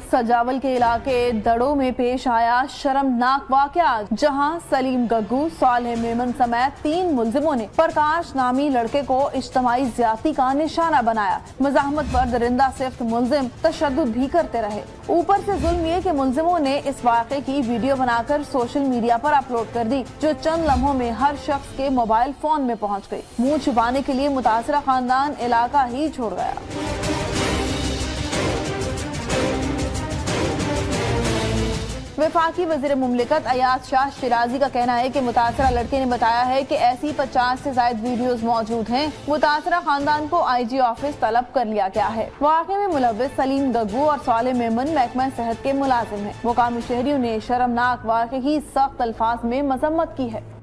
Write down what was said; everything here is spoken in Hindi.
सजावल के इलाके दड़ों में पेश आया शर्मनाक वाकया, जहां सलीम गग्गू, सालेह मेमन समेत 3 मुलजिमों ने प्रकाश नामी लड़के को इज्तिमाई ज्यादती का निशाना बनाया। मज़ाहमत पर दरिंदा सिफ्त मुलजिम तशद्दुद भी करते रहे। ऊपर से जुल्म ये कि मुलजिमों ने इस वाक़े की वीडियो बनाकर सोशल मीडिया पर अपलोड कर दी, जो चंद लम्हों में हर शख्स के मोबाइल फोन में पहुँच गई। मुँह छुपाने के लिए मुतासरा खानदान इलाका ही छोड़ गया। वफाकी वज़ीर मुमलिकत अयाज शाह शिराजी का कहना है कि मुतासरा लड़के ने बताया है कि ऐसी 50 से ज्यादा वीडियोस मौजूद हैं। मुतासरा खानदान को IG ऑफिस तलब कर लिया गया है। वाक़े में मुलव्विस सलीम गग्गू और सालेह मेमन महकमा सेहत के मुलाजिम हैं। मुकामी शहरियों ने शर्मनाक वाक़े की सख्त अल्फाज में मजम्मत की है।